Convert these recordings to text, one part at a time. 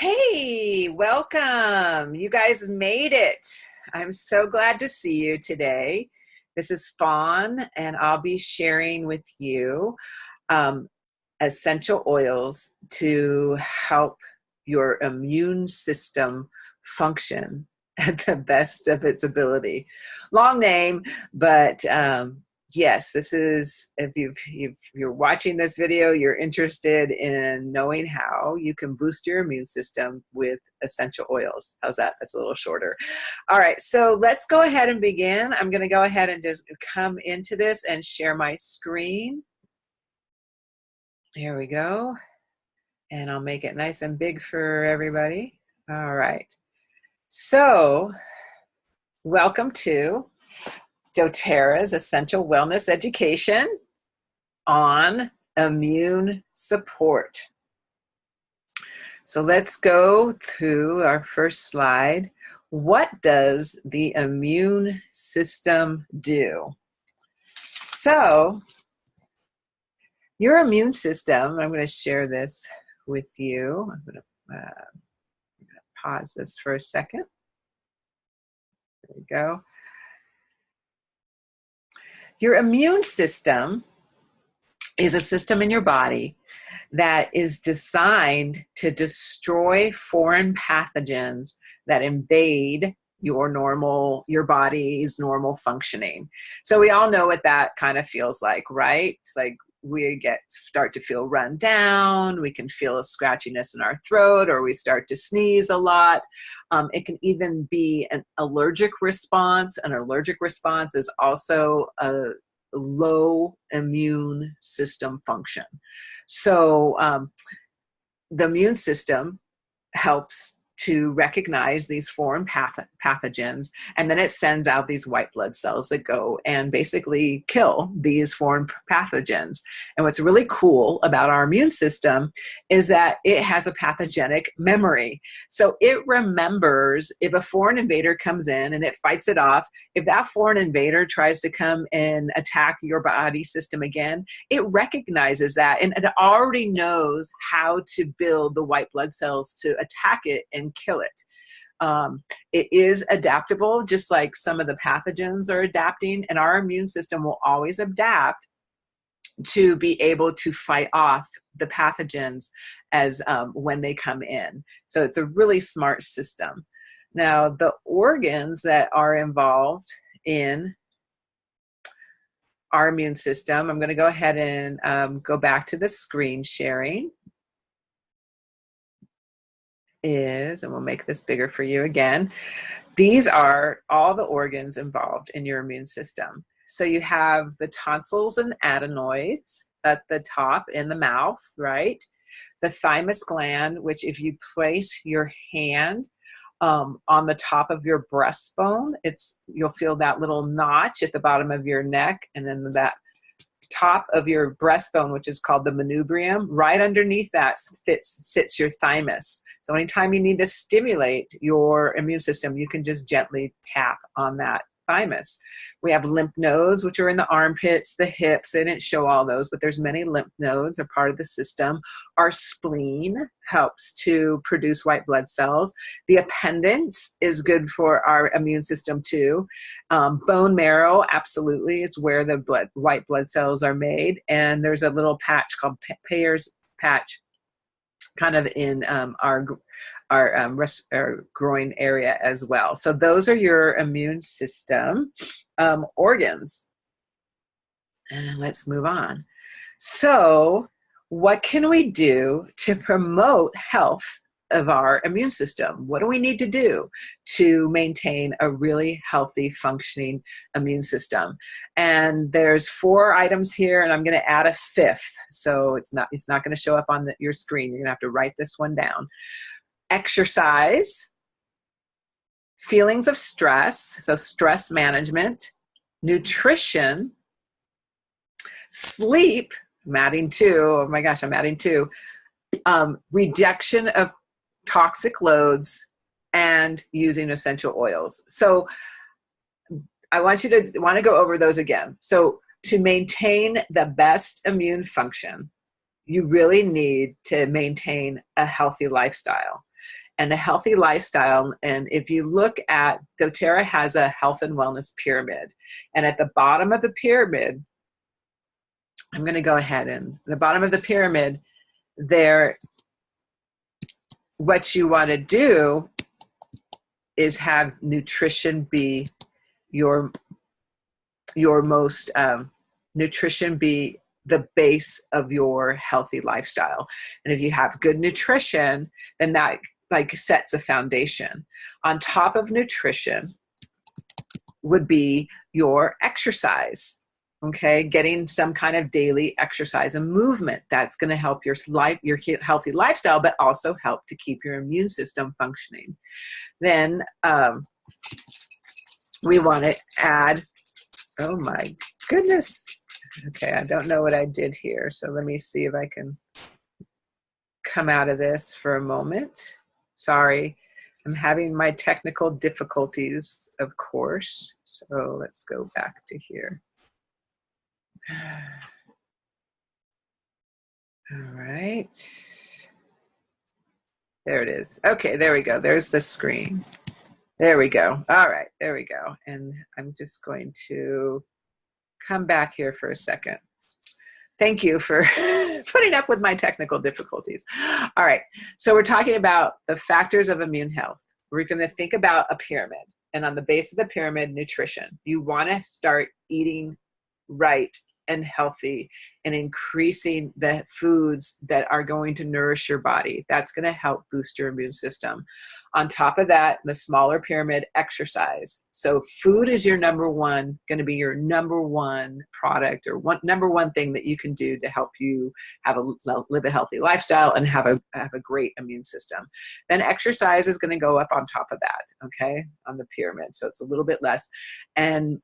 Hey, welcome. You guys made it. I'm so glad to see you today. This is Fawn, and I'll be sharing with you um, essential oils to help your immune system function at the best of its ability. Long name, but yes, this is, if you're watching this video, you're interested in knowing how you can boost your immune system with essential oils. How's that? That's a little shorter. All right, so let's go ahead and begin. I'm going to go ahead and just come into this and share my screen. Here we go. And I'll make it nice and big for everybody. All right. So, welcome to doTERRA's Essential Wellness Education on immune support. So let's go through our first slide. What does the immune system do? So, your immune system, I'm going to share this with you. I'm going to pause this for a second. There we go. Your immune system is a system in your body that is designed to destroy foreign pathogens that invade your body's normal functioning. So we all know what that kind of feels like, right? It's like we start to feel run down, we can feel a scratchiness in our throat, or we start to sneeze a lot. It can even be an allergic response. An allergic response is also a low immune system function. So the immune system helps to recognize these foreign pathogens, and then it sends out these white blood cells that go and basically kill these foreign pathogens. And what's really cool about our immune system is that it has a pathogenic memory. So it remembers if a foreign invader comes in and it fights it off. If that foreign invader tries to come and attack your body system again, it recognizes that, and it already knows how to build the white blood cells to attack it and kill it. It is adaptable, just like some of the pathogens are adapting, and our immune system will always adapt to be able to fight off the pathogens as when they come in. So it's a really smart system. Now, the organs that are involved in our immune system, I'm going to go ahead and go back to the screen sharing. And we'll make this bigger for you again. These are all the organs involved in your immune system. So you have the tonsils and adenoids at the top in the mouth, right? The thymus gland, which if you place your hand on the top of your breastbone, you'll feel that little notch at the bottom of your neck, and then that top of your breastbone, which is called the manubrium, right underneath that sits your thymus. So anytime you need to stimulate your immune system, you can just gently tap on that thymus. We have lymph nodes, which are in the armpits, the hips. They didn't show all those, but there's many lymph nodes are part of the system. Our spleen helps to produce white blood cells. The appendix is good for our immune system too. Bone marrow, absolutely. It's where the white blood cells are made. And there's a little patch called Peyer's patch kind of in our groin area as well. So those are your immune system organs. And let's move on. So what can we do to promote health of our immune system? What do we need to do to maintain a really healthy functioning immune system? And there's 4 items here, and I'm going to add a 5th. So it's not going to show up on your screen. You're going to have to write this one down. Exercise, feelings of stress, so stress management, nutrition, sleep, I'm adding 2, oh my gosh, I'm adding 2, reduction of toxic loads, and using essential oils. So I want to go over those again. So to maintain the best immune function, you really need to maintain a healthy lifestyle. And a healthy lifestyle, and if you look at, doTERRA has a health and wellness pyramid. And at the bottom of the pyramid, I'm going to go ahead and the bottom of the pyramid there, what you want to do is have nutrition be your most, nutrition be the base of your healthy lifestyle. And if you have good nutrition, then that like sets a foundation. On top of nutrition would be your exercise. Okay, getting some kind of daily exercise and movement. That's going to help your healthy lifestyle, but also help to keep your immune system functioning. Then we want to add, oh my goodness. Okay, I don't know what I did here. So let me see if I can come out of this for a moment. Sorry, I'm having my technical difficulties, of course. So let's go back to here. All right. There it is. Okay, there we go. There's the screen. There we go. All right, there we go. And I'm just going to come back here for a second. Thank you for putting up with my technical difficulties. All right, so we're talking about the factors of immune health. We're going to think about a pyramid. And on the base of the pyramid, nutrition. You want to start eating right and healthy and increasing the foods that are going to nourish your body. That's going to help boost your immune system. On top of that, the smaller pyramid, exercise. So food is your going to be your number one product or number one thing that you can do to help you live a healthy lifestyle and have a great immune system. Then exercise is going to go up on top of that, okay, on the pyramid. So it's a little bit less. And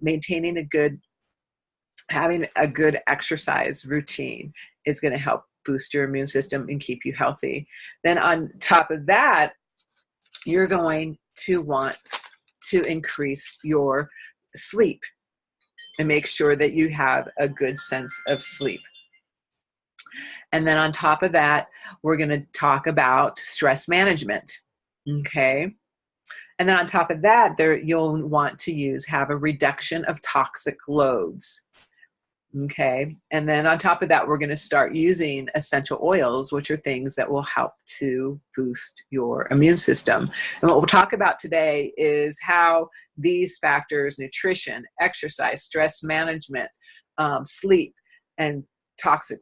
having a good exercise routine is going to help boost your immune system and keep you healthy. Then on top of that, you're going to want to increase your sleep and make sure that you have a good sense of sleep. And then on top of that, we're going to talk about stress management. Okay. And then on top of that, you'll want to have a reduction of toxic loads. Okay. And then on top of that, we're going to start using essential oils, which are things that will help to boost your immune system. And what we'll talk about today is how these factors, nutrition, exercise, stress management, sleep, and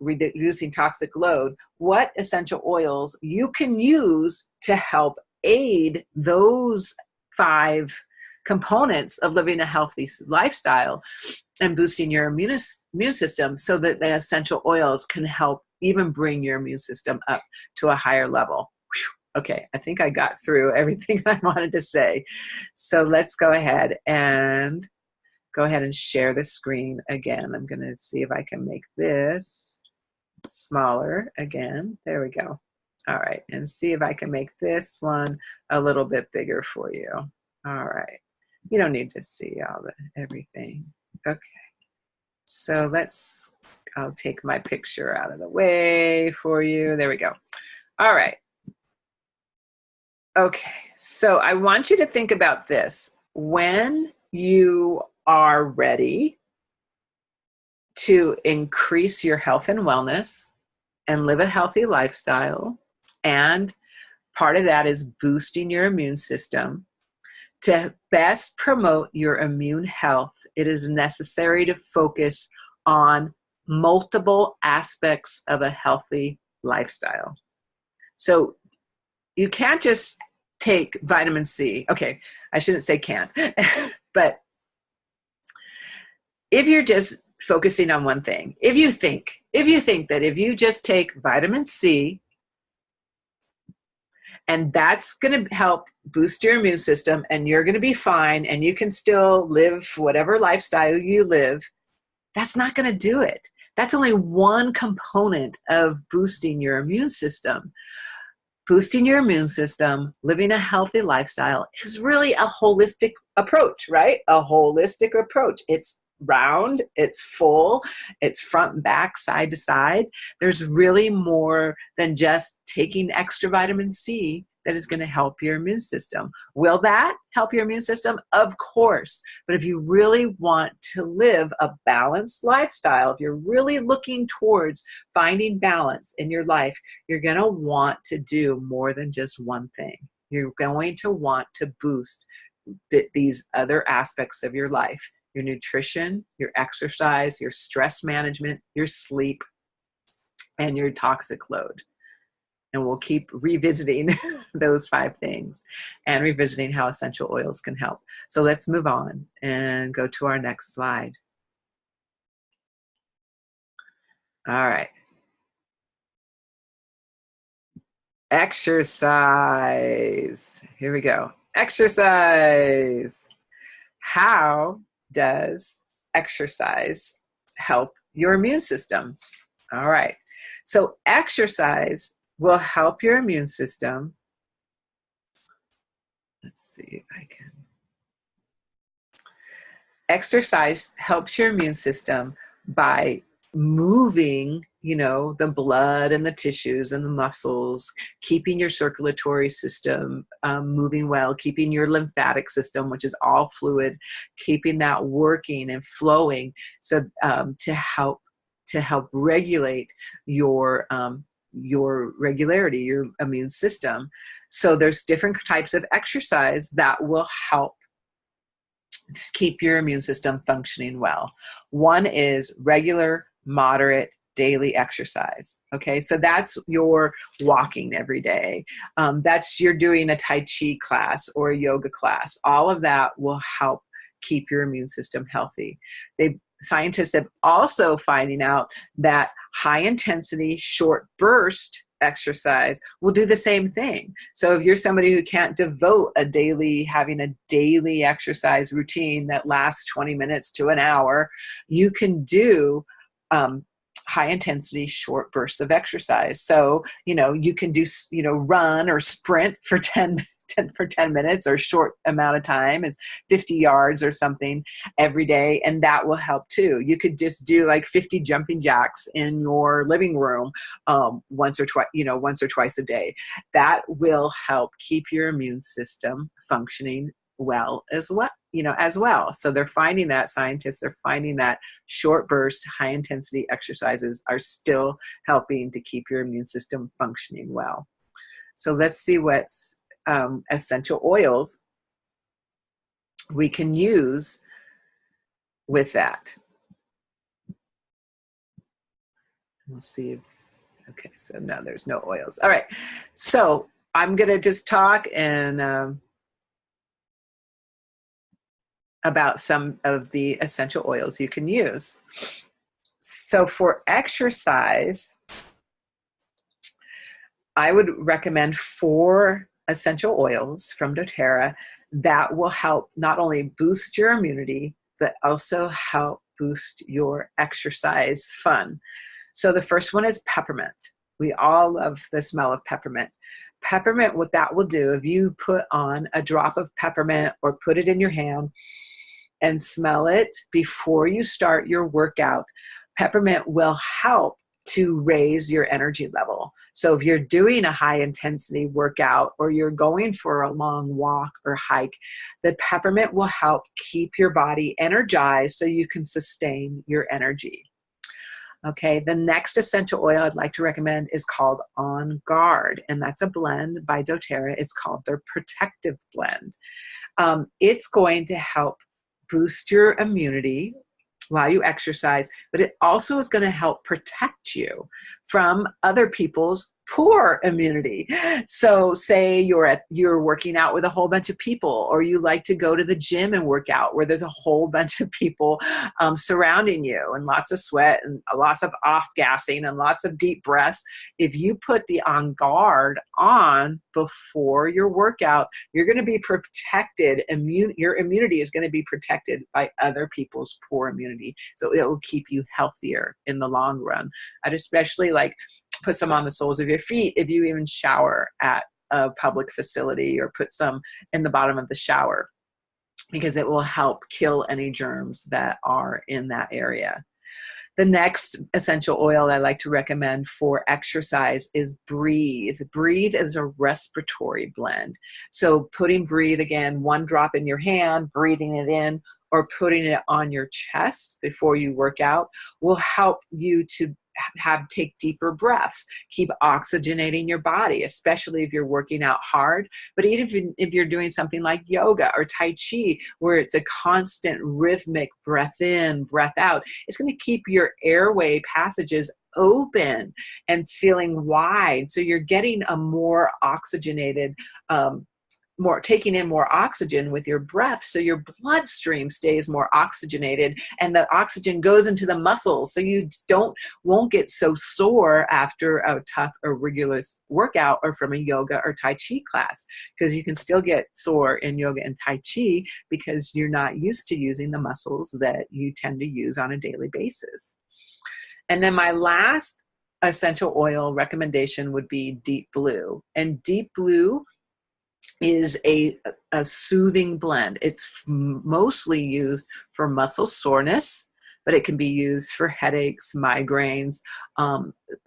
reducing toxic load, what essential oils you can use to help aid those 5 components of living a healthy lifestyle and boosting your immune system, so that the essential oils can help even bring your immune system up to a higher level. Whew. Okay, I think I got through everything I wanted to say. So let's go ahead and share the screen again. I'm going to see if I can make this smaller again. There we go. All right, and see if I can make this one a little bit bigger for you. All right. You don't need to see everything. Okay. So I'll take my picture out of the way for you. There we go. All right. Okay. So I want you to think about this. When you are ready to increase your health and wellness and live a healthy lifestyle, and part of that is boosting your immune system, to best promote your immune health, it is necessary to focus on multiple aspects of a healthy lifestyle. So you can't just take vitamin C. Okay, I shouldn't say can't, but if you're just focusing on one thing, if you think that if you just take vitamin C, and that's going to help boost your immune system, and you're going to be fine, and you can still live whatever lifestyle you live, that's not going to do it. That's only one component of boosting your immune system. Boosting your immune system, living a healthy lifestyle is really a holistic approach, right? A holistic approach. It's round, it's full, it's front and back, side to side. There's really more than just taking extra vitamin C that is going to help your immune system. Will that help your immune system? Of course. But if you really want to live a balanced lifestyle, if you're really looking towards finding balance in your life, you're going to want to do more than just one thing. You're going to want to boost these other aspects of your life: your nutrition, your exercise, your stress management, your sleep, and your toxic load. And we'll keep revisiting those 5 things and revisiting how essential oils can help. So let's move on and go to our next slide. All right. Exercise. Here we go. Exercise. How does exercise help your immune system? All right. So exercise will help your immune system. Let's see if I can. Exercise helps your immune system by moving, the blood and the tissues and the muscles, keeping your circulatory system moving well, keeping your lymphatic system, which is all fluid, keeping that working and flowing, so to help regulate your regularity, your immune system. So there's different types of exercise that will help keep your immune system functioning well. One is regular, moderate, daily exercise. Okay, so that's your walking every day. That's you're doing a Tai Chi class or a yoga class. All of that will help keep your immune system healthy. Scientists have also finding out that high intensity, short burst exercise will do the same thing. So if you're somebody who can't devote having a daily exercise routine that lasts 20 minutes to an hour, you can do high intensity, short bursts of exercise. So, you can do, run or sprint for 10 minutes, or short amount of time is 50 yards or something every day, and that will help too. You could just do like 50 jumping jacks in your living room once or twice a day. That will help keep your immune system functioning well as well. So scientists are finding that short burst, high intensity exercises are still helping to keep your immune system functioning well. So let's see what's essential oils we can use with that. We'll see if, okay, so no, there's no oils. All right, so I'm going to just talk and about some of the essential oils you can use. So for exercise, I would recommend 4 essential oils from doTERRA that will help not only boost your immunity, but also help boost your exercise fun. So the first one is peppermint. We all love the smell of peppermint. Peppermint, what that will do, if you put on a drop of peppermint or put it in your hand and smell it before you start your workout, peppermint will help to raise your energy level. So if you're doing a high intensity workout or you're going for a long walk or hike, the peppermint will help keep your body energized so you can sustain your energy. Okay, the next essential oil I'd like to recommend is called On Guard, and that's a blend by doTERRA. It's called their Protective Blend. It's going to help boost your immunity while you exercise, but it also is going to help protect you from other people's poor immunity. So say you're working out with a whole bunch of people, or you like to go to the gym and work out where there's a whole bunch of people surrounding you and lots of sweat and lots of off-gassing and lots of deep breaths. If you put the On Guard on before your workout, you're going to be protected. Your immunity is going to be protected by other people's poor immunity. So it will keep you healthier in the long run. I'd especially put some on the soles of your feet if you even shower at a public facility, or put some in the bottom of the shower. because it will help kill any germs that are in that area. The next essential oil I like to recommend for exercise is Breathe. Breathe is a respiratory blend. So putting Breathe, again, 1 drop in your hand, breathing it in, or putting it on your chest before you work out will help you to take deeper breaths, keep oxygenating your body, especially if you're working out hard. But even if you're doing something like yoga or Tai Chi, where it's a constant rhythmic breath in, breath out, it's going to keep your airway passages open and feeling wide. So you're getting a more oxygenated, taking in more oxygen with your breath, so your bloodstream stays more oxygenated and the oxygen goes into the muscles, so you won't get so sore after a tough or rigorous workout or from a yoga or Tai Chi class, because you can still get sore in yoga and Tai Chi because you're not used to using the muscles that you tend to use on a daily basis. And then my last essential oil recommendation would be Deep Blue. And Deep Blue is a soothing blend. It's mostly used for muscle soreness, but it can be used for headaches, migraines,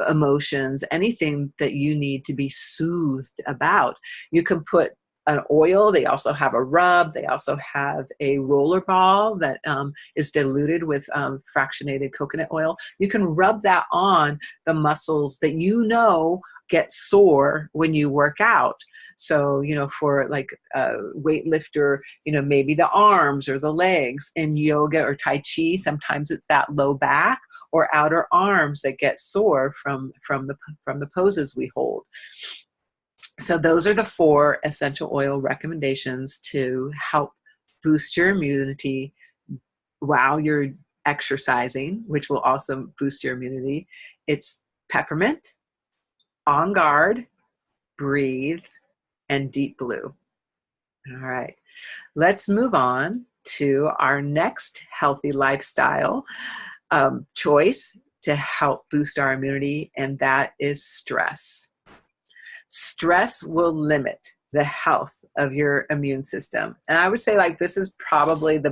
emotions, anything that you need to be soothed about. You can put an oil. They also have a rub. They also have a roller ball that is diluted with fractionated coconut oil. You can rub that on the muscles that get sore when you work out. So, for like a weightlifter, maybe the arms or the legs. In yoga or Tai Chi, sometimes it's that low back or outer arms that get sore from the poses we hold. So those are the 4 essential oil recommendations to help boost your immunity while you're exercising, which will also boost your immunity. It's peppermint, On Guard, Breathe, and Deep Blue. All right, let's move on to our next healthy lifestyle choice to help boost our immunity, and that is stress. Stress will limit the health of your immune system. And I would say this is probably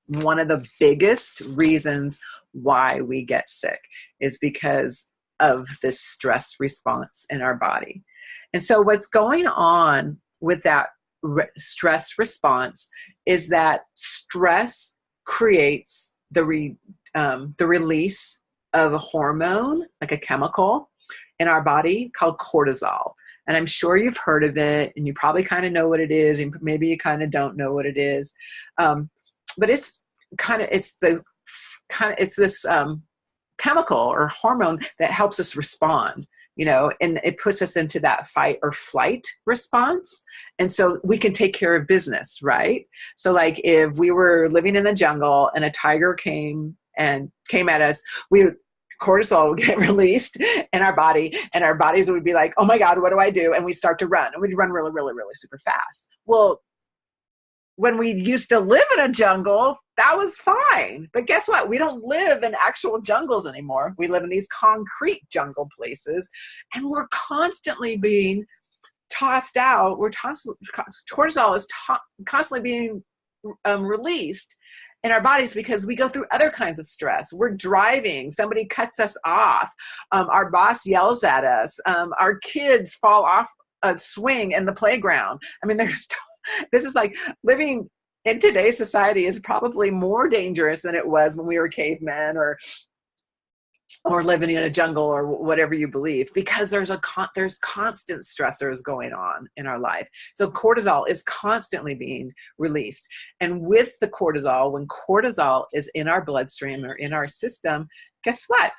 one of the biggest reasons why we get sick, is because of this stress response in our body. And so what's going on with that stress response is that stress creates the release of a hormone, like a chemical in our body called cortisol. And I'm sure you've heard of it, and you probably kind of know what it is, and maybe you kind of don't know what it is. But it's this chemical or hormone that helps us respond, and it puts us into that fight or flight response. And so we can take care of business, right? So like if we were living in the jungle and a tiger came at us, cortisol would get released in our body, and our bodies would be like, oh my God, what do I do? And we'd start to run, and we'd run really, really, really super fast. Well, when we used to live in a jungle, that was fine. But guess what? We don't live in actual jungles anymore. We live in these concrete jungle places, and we're constantly being tossed out. Cortisol is constantly being released in our bodies because we go through other kinds of stress. We're driving, somebody cuts us off, our boss yells at us, our kids fall off a swing in the playground. I mean, this is like living in today's society is probably more dangerous than it was when we were cavemen or living in a jungle or whatever you believe, because there's constant stressors going on in our life. So cortisol is constantly being released. And with the cortisol, when cortisol is in our bloodstream or in our system, guess what?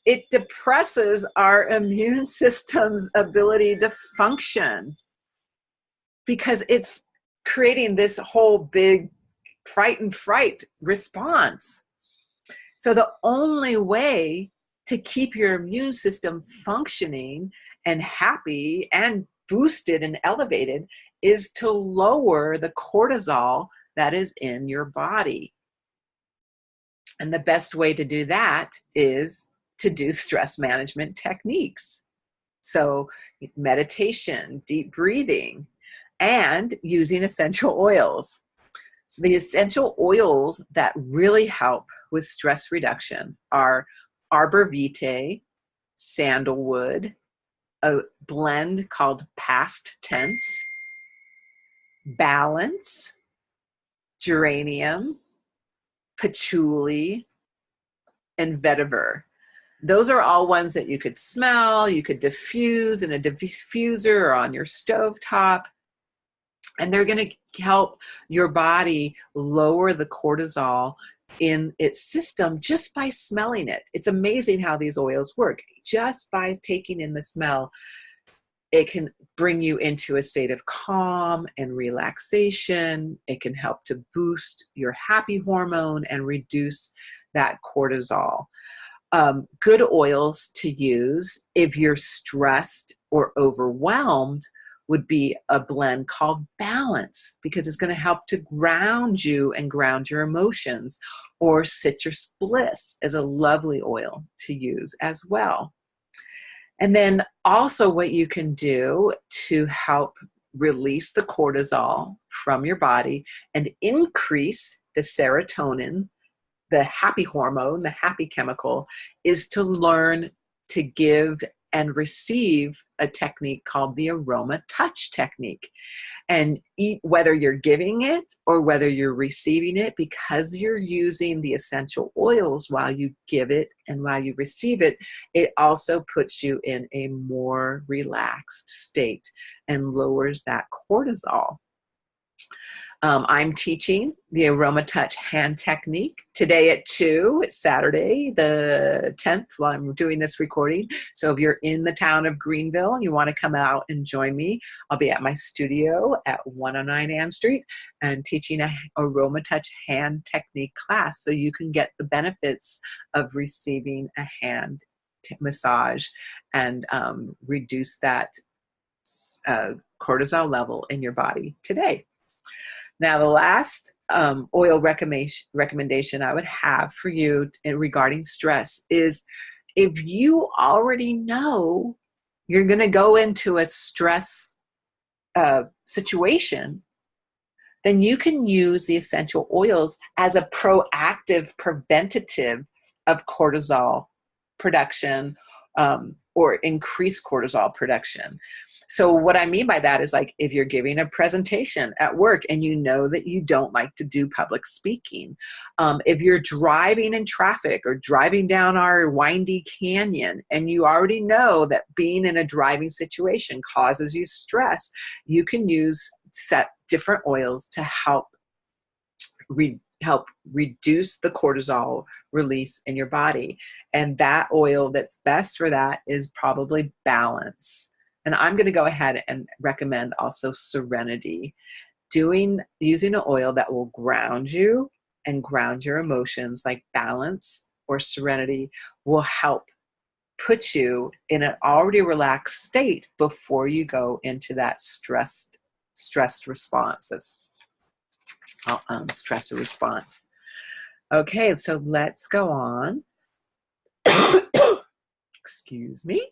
It depresses our immune system's ability to function, because it's creating this whole big fight and fright response. So the only way to keep your immune system functioning and happy and boosted and elevated is to lower the cortisol that is in your body. And the best way to do that is to do stress management techniques. So meditation, deep breathing, and using essential oils. So the essential oils that really help with stress reduction are arbor vitae, sandalwood, a blend called past tense, balance, geranium, patchouli, and vetiver. Those are all ones that you could smell, you could diffuse in a diffuser or on your stovetop. And they're going to help your body lower the cortisol in its system just by smelling it. It's amazing how these oils work. Just by taking in the smell, it can bring you into a state of calm and relaxation. It can help to boost your happy hormone and reduce that cortisol. Good oils to use if you're stressed or overwhelmed would be a blend called balance, because it's going to help to ground you and ground your emotions. Or citrus bliss is a lovely oil to use as well. And then also what you can do to help release the cortisol from your body and increase the serotonin, the happy hormone, the happy chemical, is to learn to give and receive a technique called the aroma touch technique. And whether you're giving it or whether you're receiving it, because you're using the essential oils while you give it and while you receive it, it also puts you in a more relaxed state and lowers that cortisol. I'm teaching the Aroma Touch hand technique today at 2. It's Saturday, the 10th, while I'm doing this recording. So if you're in the town of Greenville and you want to come out and join me, I'll be at my studio at 109 Ann Street and teaching a Aroma Touch hand technique class, so you can get the benefits of receiving a hand massage and reduce that cortisol level in your body today. Now, the last oil recommendation I would have for you regarding stress is, if you already know you're going to go into a stress situation, then you can use the essential oils as a proactive preventative of cortisol production or increased cortisol production. So what I mean by that is, like, if you're giving a presentation at work and you know that you don't like to do public speaking, if you're driving in traffic or driving down our windy canyon and you already know that being in a driving situation causes you stress, you can use different oils to help reduce the cortisol release in your body. And that oil that's best for that is probably balance. And I'm going to go ahead and recommend also Serenity. Using an oil that will ground you and ground your emotions, like Balance or Serenity, will help put you in an already relaxed state before you go into that stressed response. That's stressor response. Okay, so let's go on. Excuse me.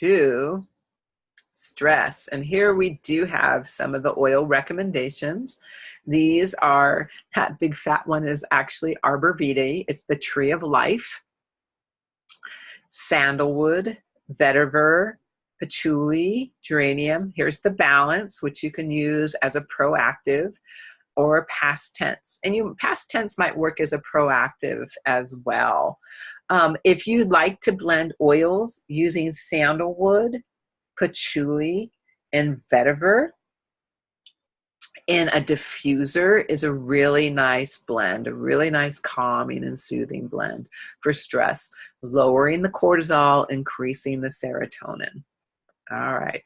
To stress. And here we do have some of the oil recommendations. These are, that big fat one is actually arbor vitae. It's the tree of life. Sandalwood, vetiver, patchouli, geranium. Here's the balance, which you can use as a proactive or past tense. And past tense might work as a proactive as well. If you'd like to blend oils using sandalwood, patchouli, and vetiver in a diffuser, is a really nice blend, a really nice calming and soothing blend for stress, lowering the cortisol, increasing the serotonin. All right,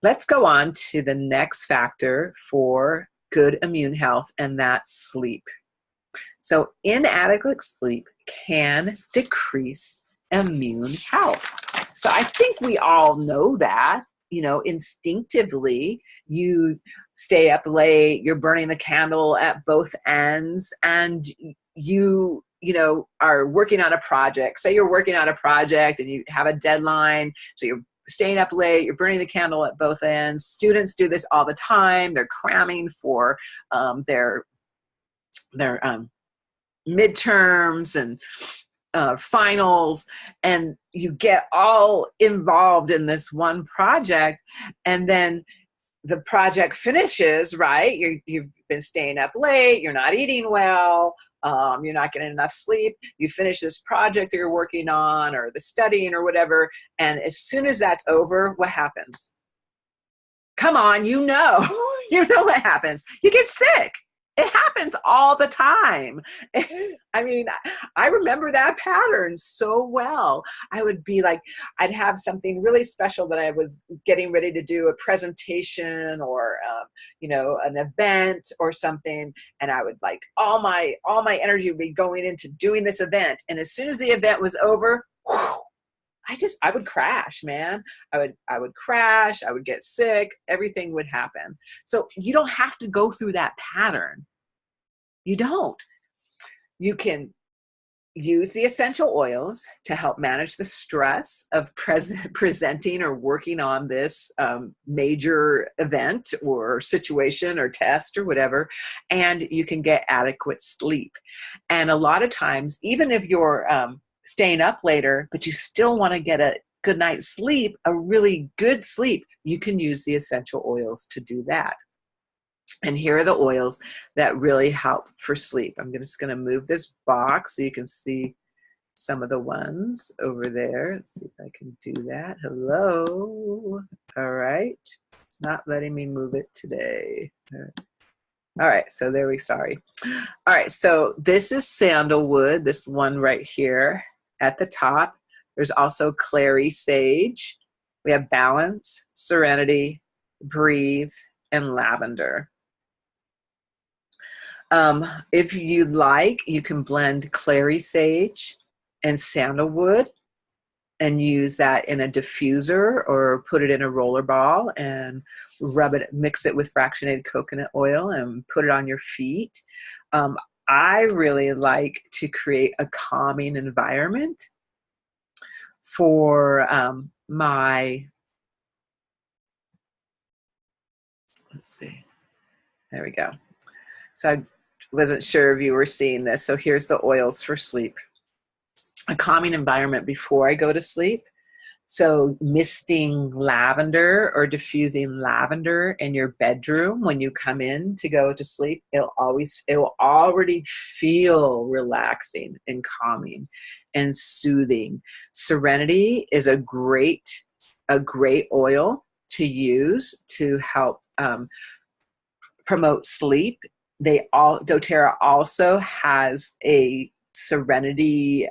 let's go on to the next factor for good immune health, and that's sleep. So inadequate sleep can decrease immune health. So I think we all know that, instinctively. You stay up late, you're burning the candle at both ends, and you are working on a project. Say you're working on a project and you have a deadline, so you're staying up late, you're burning the candle at both ends. Students do this all the time. They're cramming for their midterms and finals, and you get all involved in this one project, and then the project finishes, right? You've been staying up late, you're not eating well, you're not getting enough sleep. You finish this project that you're working on or the studying or whatever, and as soon as that's over, what happens? Come on, you know, you know what happens. You get sick. It happens all the time. I mean, I remember that pattern so well. I would be like, I'd have something really special that I was getting ready to do, a presentation or, an event or something. And I would like, all my energy would be going into doing this event. And as soon as the event was over, whew, I would crash, man. I would crash. I would get sick. Everything would happen. So you don't have to go through that pattern. You don't. You can use the essential oils to help manage the stress of presenting or working on this major event or situation or test or whatever, and you can get adequate sleep. And a lot of times, even if you're staying up later, but you still want to get a good night's sleep, a really good sleep, you can use the essential oils to do that. And here are the oils that really help for sleep. I'm just going to move this box so you can see some of the ones over there. Let's see if I can do that. Hello. All right. It's not letting me move it today. All right. So there we, sorry. All right. So this is sandalwood, this one right here at the top. There's also clary sage. We have balance, serenity, breathe, and lavender. If you'd like, you can blend clary sage and sandalwood and use that in a diffuser or put it in a roller ball and rub it, mix it with fractionated coconut oil and put it on your feet. I really like to create a calming environment for let's see, there we go. So I wasn't sure if you were seeing this. So here's the oils for sleep. A calming environment before I go to sleep. So misting lavender or diffusing lavender in your bedroom when you come in to go to sleep, it will already feel relaxing and calming and soothing. Serenity is a great oil to use to help promote sleep. doTERRA also has a serenity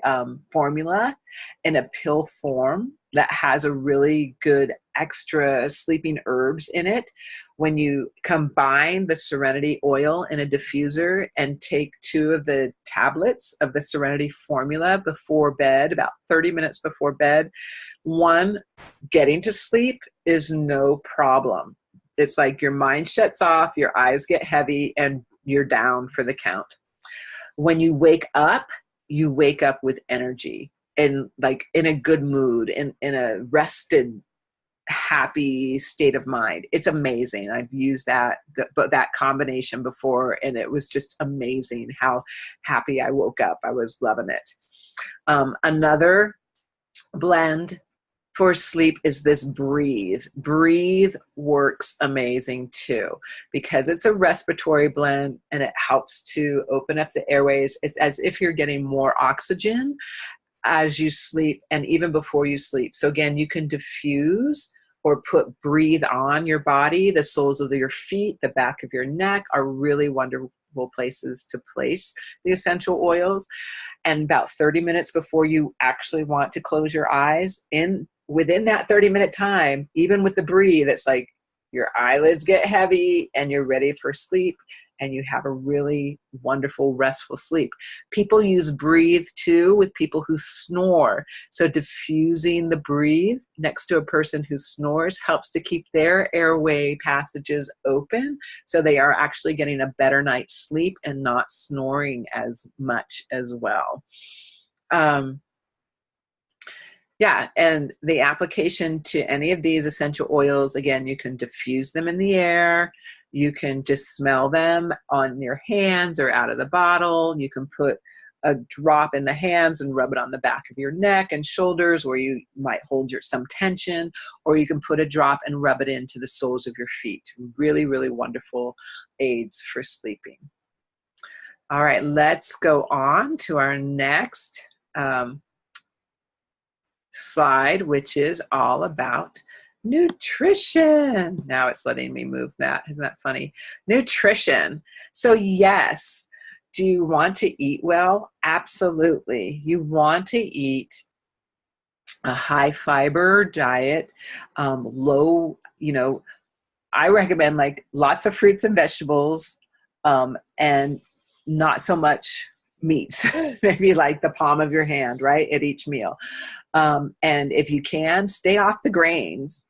formula in a pill form that has a really good extra sleeping herbs in it. When you combine the serenity oil in a diffuser and take 2 of the tablets of the serenity formula before bed, about 30 minutes before bed, getting to sleep is no problem. It's like your mind shuts off, your eyes get heavy, and you're down for the count. When you wake up with energy and like in a good mood, in a rested, happy state of mind. It's amazing. I've used that combination before, and it was just amazing how happy I woke up. I was loving it. Another blend for sleep is this breathe. Breathe works amazing too because it's a respiratory blend and it helps to open up the airways. It's as if you're getting more oxygen as you sleep and even before you sleep. So again, you can diffuse or put breathe on your body. The soles of your feet, the back of your neck are really wonderful places to place the essential oils. And about 30 minutes before you actually want to close your eyes, within that 30-minute time, even with the breathe, it's like your eyelids get heavy and you're ready for sleep and you have a really wonderful, restful sleep. People use breathe too with people who snore. So diffusing the breathe next to a person who snores helps to keep their airway passages open so they are actually getting a better night's sleep and not snoring as much as well. Yeah, and the application to any of these essential oils, again, you can diffuse them in the air. You can just smell them on your hands or out of the bottle. You can put a drop in the hands and rub it on the back of your neck and shoulders, where you might hold some tension, or you can put a drop and rub it into the soles of your feet. Really, really wonderful aids for sleeping. All right, let's go on to our next slide, which is all about nutrition. Now it's letting me move that. Isn't that funny? Nutrition. So yes, do you want to eat well? Absolutely. You want to eat a high fiber diet, low, I recommend like lots of fruits and vegetables, and not so much meats, maybe like the palm of your hand, right, at each meal. And if you can, stay off the grains,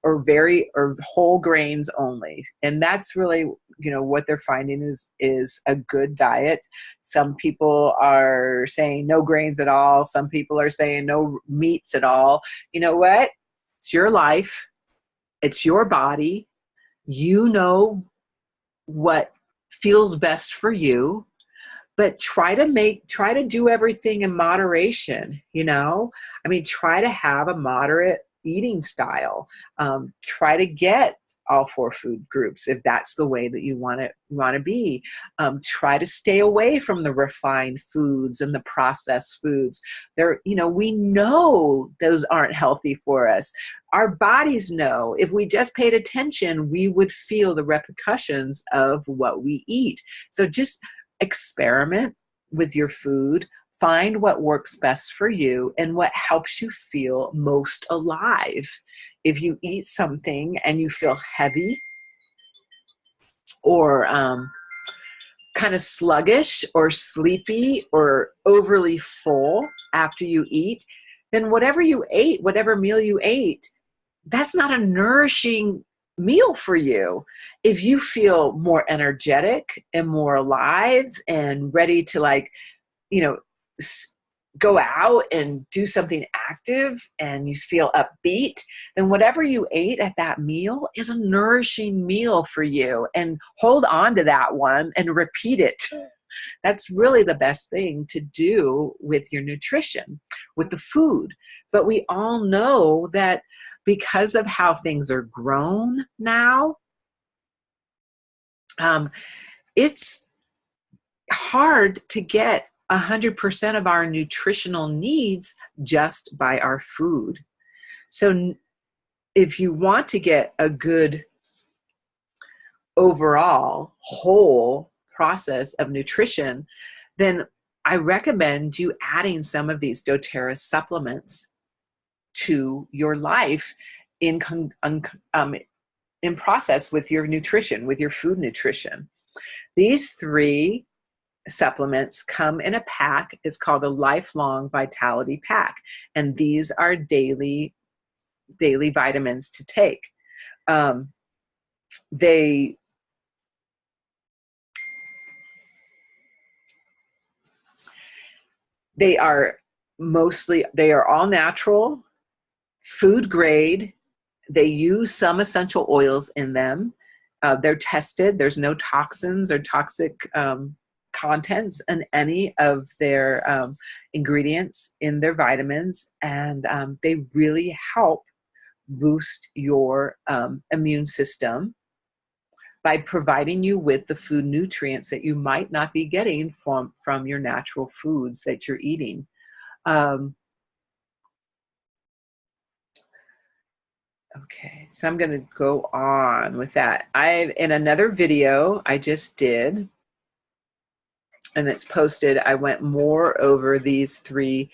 or whole grains only. And that's really, what they're finding is a good diet. Some people are saying no grains at all. Some people are saying no meats at all. You know what? It's your life. It's your body. You know what feels best for you. But try to do everything in moderation, try to have a moderate eating style. Try to get all 4 food groups if that's the way that you want to be. Try to stay away from the refined foods and the processed foods. We know those aren't healthy for us. Our bodies know. If we just paid attention, we would feel the repercussions of what we eat. So just experiment with your food, find what works best for you and what helps you feel most alive. If you eat something and you feel heavy or kind of sluggish or sleepy or overly full after you eat, then whatever meal you ate, that's not a nourishing meal for you. If you feel more energetic and more alive and ready to go out and do something active and you feel upbeat, then whatever you ate at that meal is a nourishing meal for you, and hold on to that one and repeat it. That's really the best thing to do with your nutrition, with the food. But we all know that because of how things are grown now, it's hard to get 100% of our nutritional needs just by our food. So if you want to get a good overall whole process of nutrition, then I recommend you adding some of these doTERRA supplements to your life in process with your nutrition, with your food nutrition. These 3 supplements come in a pack. It's called a Lifelong Vitality Pack, and these are daily vitamins to take. They are all natural, food grade. They use some essential oils in them. They're tested. There's no toxins or toxic contents in any of their ingredients in their vitamins, and they really help boost your immune system by providing you with the food nutrients that you might not be getting from your natural foods that you're eating. Okay, so I'm going to go on with that. In another video I just did, and it's posted, I went more over these 3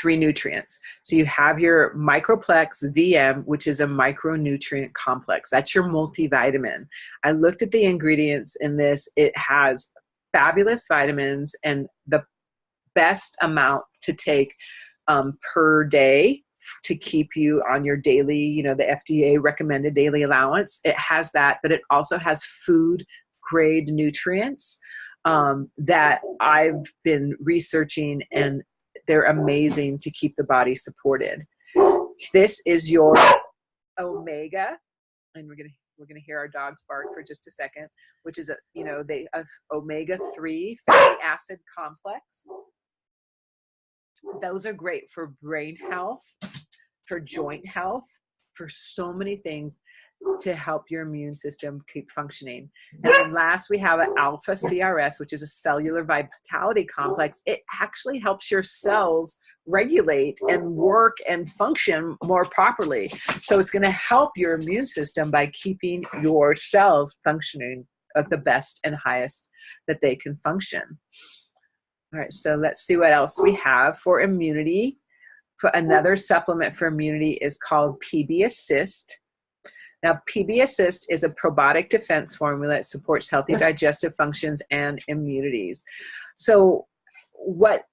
nutrients. So you have your Microplex VM, which is a micronutrient complex. That's your multivitamin. I looked at the ingredients in this. It has fabulous vitamins and the best amount to take per day to keep you on your daily, the FDA recommended daily allowance. It has that, but it also has food grade nutrients that I've been researching, and they're amazing to keep the body supported. This is your omega, and we're gonna hear our dogs bark for just a second, which is a omega-3 fatty acid complex. Those are great for brain health, for joint health, for so many things to help your immune system keep functioning. And then last, we have an alpha CRS, which is a cellular vitality complex. It actually helps your cells regulate and work and function more properly. So it's going to help your immune system by keeping your cells functioning at the best and highest that they can function. All right, so let's see what else we have for immunity. For another supplement for immunity is called PB Assist. Now, PB Assist is a probiotic defense formula that supports healthy digestive functions and immunities. So what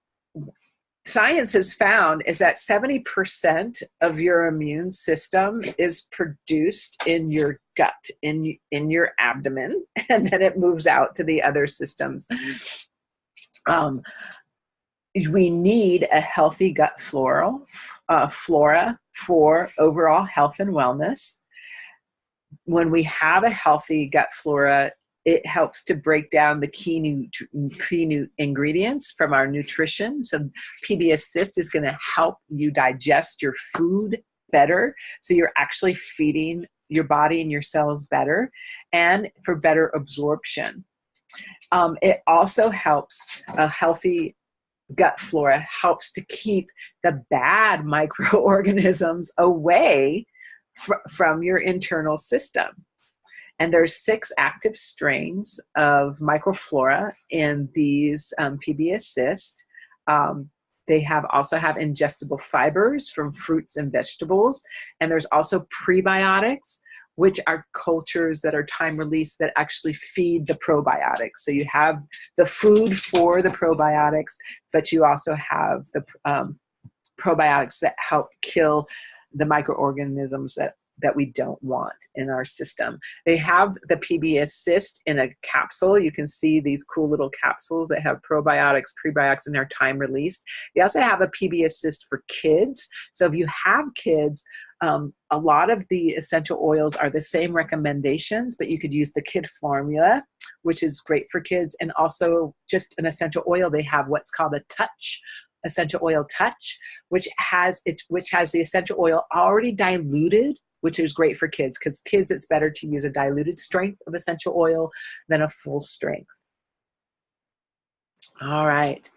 science has found is that 70% of your immune system is produced in your gut, in your abdomen, and then it moves out to the other systems. We need a healthy gut flora for overall health and wellness. When we have a healthy gut flora, it helps to break down the key ingredients from our nutrition. So PB Assist is going to help you digest your food better. So you're actually feeding your body and your cells better, and for better absorption. It also helps a healthy gut flora helps to keep the bad microorganisms away from your internal system. And there's 6 active strains of microflora in these PB Assist. They also have ingestible fibers from fruits and vegetables. And there's also prebiotics, which are cultures that are time released that actually feed the probiotics. So you have the food for the probiotics, but you also have the probiotics that help kill the microorganisms that we don't want in our system. They have the PB Assist in a capsule. You can see these cool little capsules that have probiotics, prebiotics, and they're time released. They also have a PB Assist for kids. So if you have kids, a lot of the essential oils are the same recommendations, but you could use the kid formula, which is great for kids, and also just an essential oil. They have what's called a touch, essential oil touch, which has the essential oil already diluted, which is great for kids, because kids, it's better to use a diluted strength of essential oil than a full strength. All right.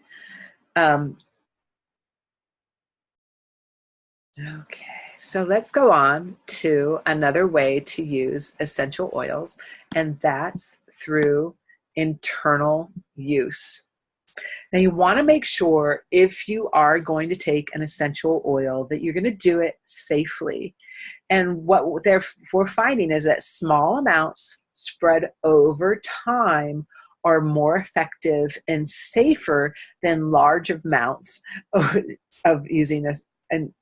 Okay, so let's go on to another way to use essential oils, and that's through internal use. Now, you want to make sure if you are going to take an essential oil that you're going to do it safely. And what we're finding is that small amounts spread over time are more effective and safer than large amounts of using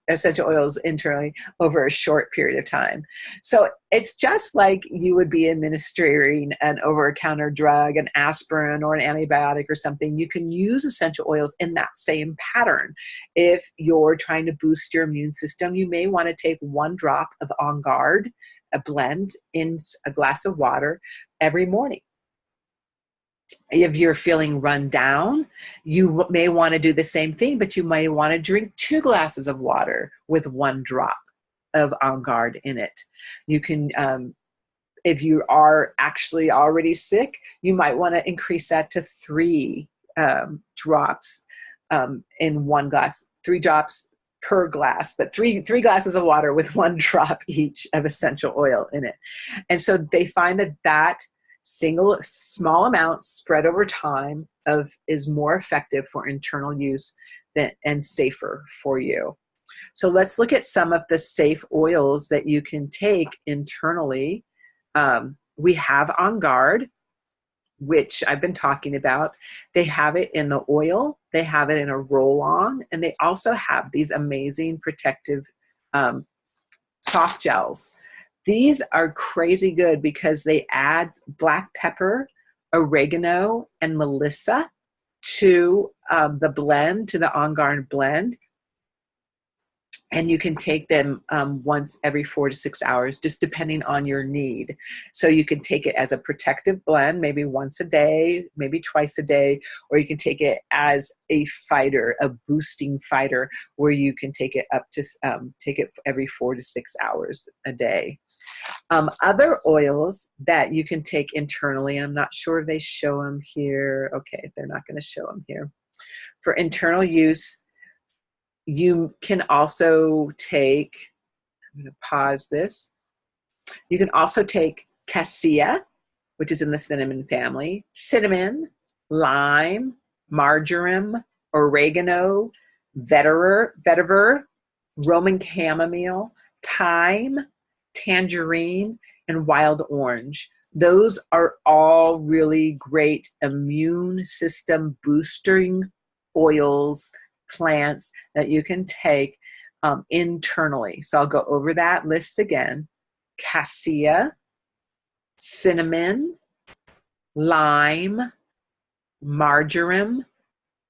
essential oils internally over a short period of time. So it's just like you would be administering an over-the-counter drug, an aspirin or an antibiotic or something. You can use essential oils in that same pattern. If you're trying to boost your immune system, you may want to take 1 drop of On Guard, a blend, in a glass of water every morning. If you're feeling run down, you may want to do the same thing, but you may want to drink 2 glasses of water with 1 drop of On Guard in it. You can, if you are actually already sick, you might want to increase that to 3 drops in 1 glass, 3 drops per glass, but three glasses of water with 1 drop each of essential oil in it. And so they find that single small amounts spread over time is more effective for internal use and safer for you. So let's look at some of the safe oils that you can take internally. We have On Guard, which I've been talking about. They have it in the oil, they have it in a roll-on, and they also have these amazing protective soft gels. These are crazy good because they add black pepper, oregano, and melissa to the blend, to the On Guard blend. And you can take them once every 4 to 6 hours, just depending on your need. So you can take it as a protective blend, maybe once a day, maybe twice a day, or you can take it as a fighter, a boosting fighter, where you can take it up to take it every 4 to 6 hours a day. Other oils that you can take internally, I'm not sure if they show them here. Okay, they're not going to show them here. For internal use, you can also take, I'm going to pause this. You can also take cassia, which is in the cinnamon family, cinnamon, lime, marjoram, oregano, vetiver, Roman chamomile, thyme, tangerine, and wild orange. Those are all really great immune system boosting oils, plants that you can take internally. So I'll go over that list again. Cassia, cinnamon, lime, marjoram,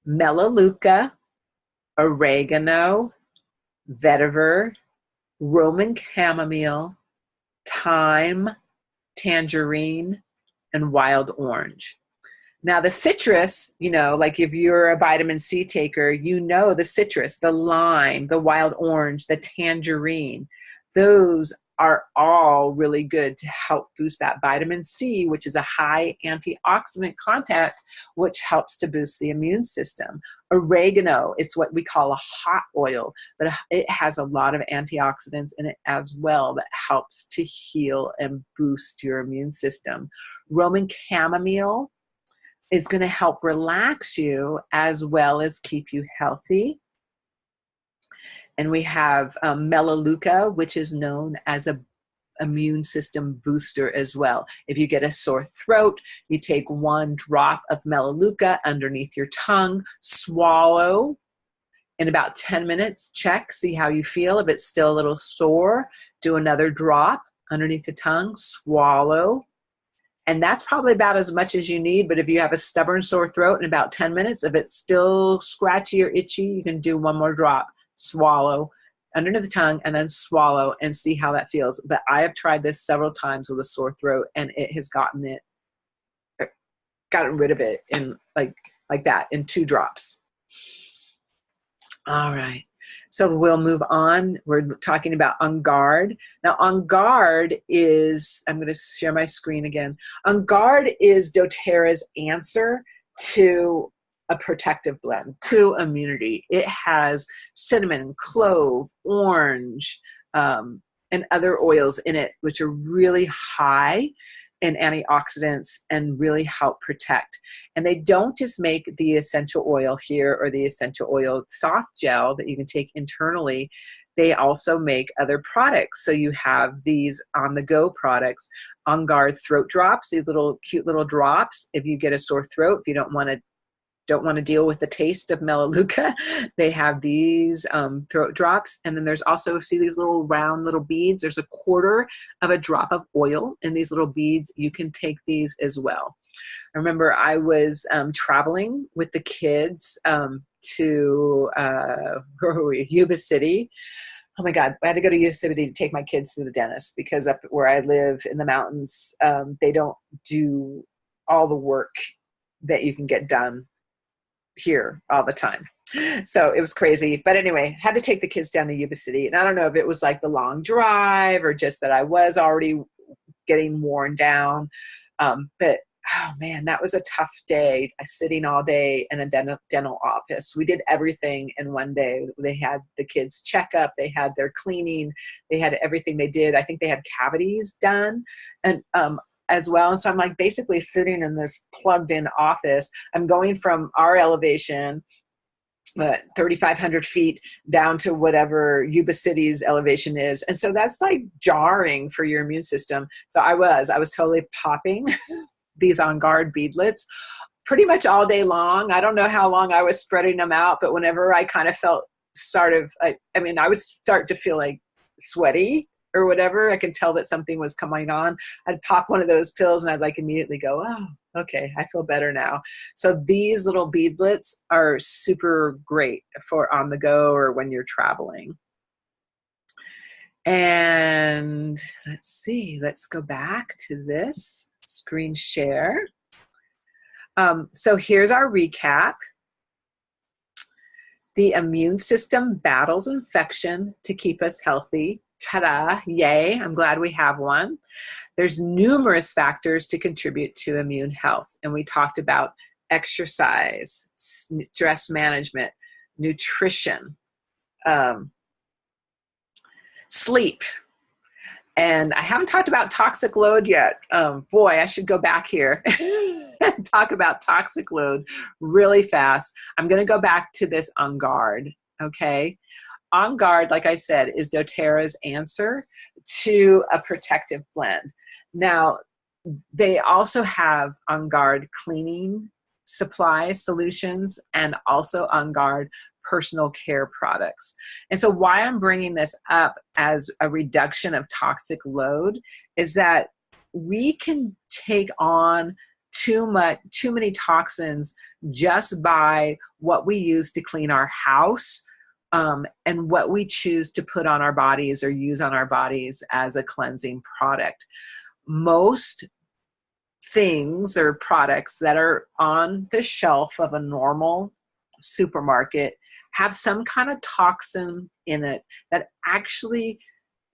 melaleuca, oregano, vetiver, Roman chamomile, thyme, tangerine, and wild orange. Now the citrus, like if you're a vitamin C taker, the citrus, the lime, the wild orange, the tangerine, those are all really good to help boost that vitamin C, which is a high antioxidant content, which helps to boost the immune system. Oregano, it's what we call a hot oil, but it has a lot of antioxidants in it as well that helps to heal and boost your immune system. Roman chamomile is going to help relax you as well as keep you healthy. And we have melaleuca, which is known as a immune system booster as well. If you get a sore throat, you take 1 drop of melaleuca underneath your tongue, swallow in about 10 minutes, check, see how you feel. If it's still a little sore, do another drop underneath the tongue, swallow. And that's probably about as much as you need. But if you have a stubborn sore throat in about 10 minutes, if it's still scratchy or itchy, you can do 1 more drop, swallow underneath the tongue, and then swallow and see how that feels. But I have tried this several times with a sore throat, and it has gotten rid of it in like that in 2 drops. All right. So we'll move on. We're talking about On Guard. Now, On Guard is, I'm going to share my screen again. On Guard is doTERRA's answer to a protective blend, to immunity. It has cinnamon, clove, orange, and other oils in it, which are really high in antioxidants and really help protect. And they don't just make the essential oil here or the essential oil soft gel that you can take internally. They also make other products. So you have these on-the-go products, On Guard throat drops, these little cute little drops. If you get a sore throat, if you don't want to deal with the taste of melaleuca, they have these throat drops. And then there's also, see these little round little beads? There's 1/4 of a drop of oil in these little beads. You can take these as well. I remember I was traveling with the kids to, where were we? Yuba City. Oh my God, I had to go to Yuba City to take my kids to the dentist because up where I live in the mountains, they don't do all the work that you can get done here all the time. So it was crazy. But anyway, had to take the kids down to Yuba City. And I don't know if it was like the long drive or just that I was already getting worn down. But oh man, that was a tough day, sitting all day in a dental office. We did everything in one day. They had the kids check up, they had their cleaning, they had everything they did. I think they had cavities done. And as well. And so I'm like basically sitting in this plugged in office. I'm going from our elevation, 3,500 feet down to whatever Yuba City's elevation is. And so that's like jarring for your immune system. So I was totally popping these On Guard beadlets pretty much all day long. I don't know how long I was spreading them out, but whenever I kind of felt I would start to feel like sweaty or whatever, I can tell that something was coming on. I'd pop one of those pills and I'd like immediately go, oh, okay, I feel better now. So these little beadlets are super great for on the go or when you're traveling. And let's see, let's go back to this screen share. So here's our recap. The immune system battles infection to keep us healthy. Ta-da, yay, I'm glad we have one. There's numerous factors to contribute to immune health. And we talked about exercise, stress management, nutrition, sleep. And I haven't talked about toxic load yet. Boy, I should go back here and talk about toxic load really fast. I'm going to go back to this On Guard, okay? On Guard, like I said, is doTERRA's answer to a protective blend. Now, they also have On Guard cleaning supply solutions and also On Guard personal care products. And so why I'm bringing this up as a reduction of toxic load is that we can take on too many toxins just by what we use to clean our house, and what we choose to put on our bodies or use on our bodies as a cleansing product. Most things or products that are on the shelf of a normal supermarket have some kind of toxin in it that actually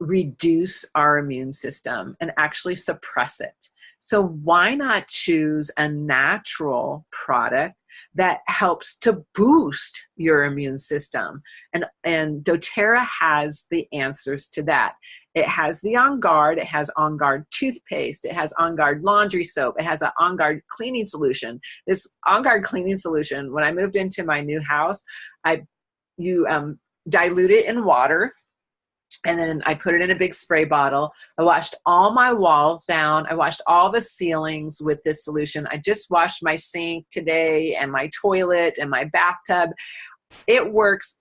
reduce our immune system and actually suppress it. So why not choose a natural product that helps to boost your immune system? And doTERRA has the answers to that. It has the On Guard, it has On Guard toothpaste, it has On Guard laundry soap, it has an On Guard cleaning solution. This On Guard cleaning solution, when I moved into my new house, you dilute it in water, and then I put it in a big spray bottle. I washed all my walls down. I washed all the ceilings with this solution. I just washed my sink today and my toilet and my bathtub. It works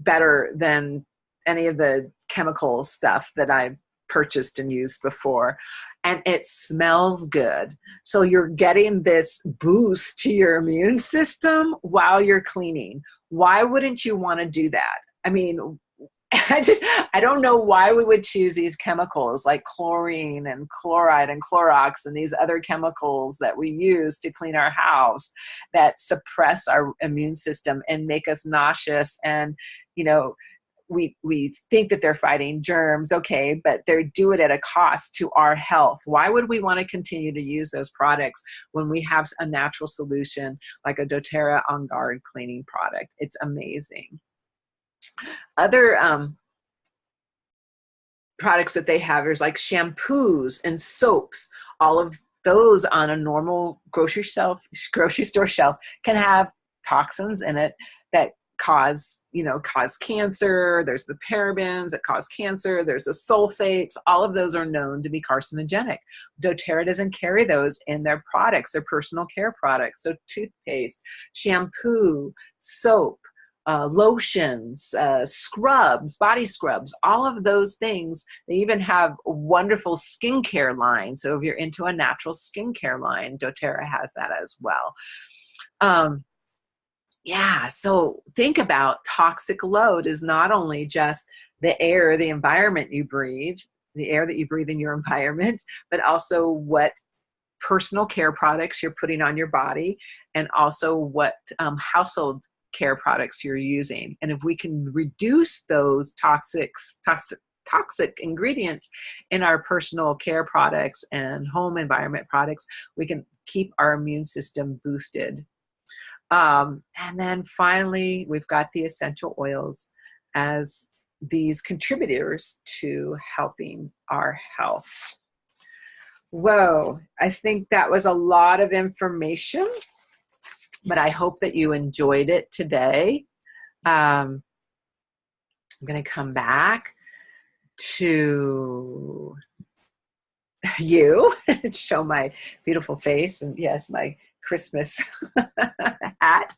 better than any of the chemical stuff that I've purchased and used before. And it smells good. So you're getting this boost to your immune system while you're cleaning. Why wouldn't you want to do that? I mean, I don't know why we would choose these chemicals like chlorine and chloride and Clorox and these other chemicals that we use to clean our house that suppress our immune system and make us nauseous. And, you know, we think that they're fighting germs, okay, but they do it at a cost to our health. Why would we want to continue to use those products when we have a natural solution like a doTERRA On Guard cleaning product? It's amazing. Other products that they have is like shampoos and soaps. All of those on a normal grocery store shelf can have toxins in it that cause cancer. There's the parabens that cause cancer. There's the sulfates. All of those are known to be carcinogenic. doTERRA doesn't carry those in their products, their personal care products. So toothpaste, shampoo, soap, lotions, scrubs, body scrubs, all of those things. They even have a wonderful skincare line. So if you're into a natural skincare line, doTERRA has that as well. Yeah, so think about toxic load is not only just the air, the environment you breathe, the air that you breathe in your environment, but also what personal care products you're putting on your body, and also what household care products you're using. And if we can reduce those toxic ingredients in our personal care products and home environment products, we can keep our immune system boosted. And then finally, we've got the essential oils as these contributors to helping our health. Whoa, I think that was a lot of information, but I hope that you enjoyed it today. I'm going to come back to you and show my beautiful face, and yes, my Christmas hat.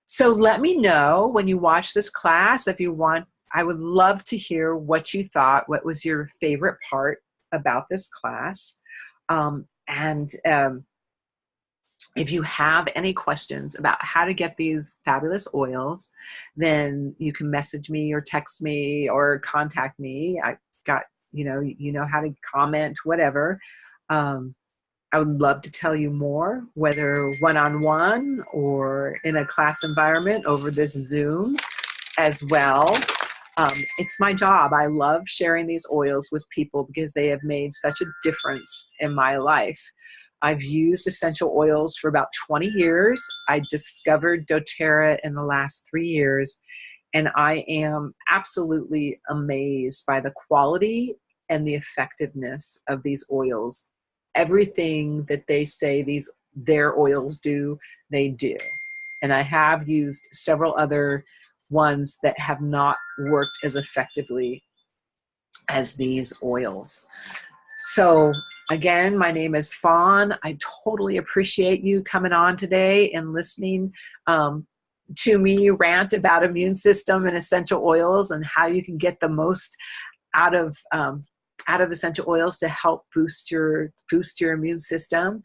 So let me know when you watch this class if you want I would love to hear what you thought. What was your favorite part about this class? And if you have any questions about how to get these fabulous oils, then you can message me or text me or contact me. I got, you know how to comment, whatever. Um, I would love to tell you more, whether one-on-one or in a class environment over this Zoom as well. It's my job. I love sharing these oils with people because they have made such a difference in my life. I've used essential oils for about 20 years. I discovered doTERRA in the last 3 years, and I am absolutely amazed by the quality and the effectiveness of these oils. Everything that they say their oils do, they do. And I have used several other ones that have not worked as effectively as these oils. So again, my name is Fawn. I totally appreciate you coming on today and listening to me rant about immune system and essential oils and how you can get the most out of essential oils to help boost your immune system.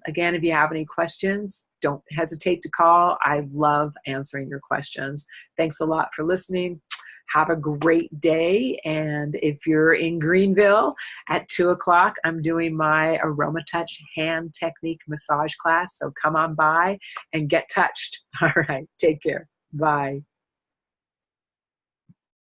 Again, if you have any questions, don't hesitate to call. I love answering your questions. Thanks a lot for listening. Have a great day. And if you're in Greenville at 2:00, I'm doing my Aroma Touch hand technique massage class. So come on by and get touched. All right. Take care. Bye.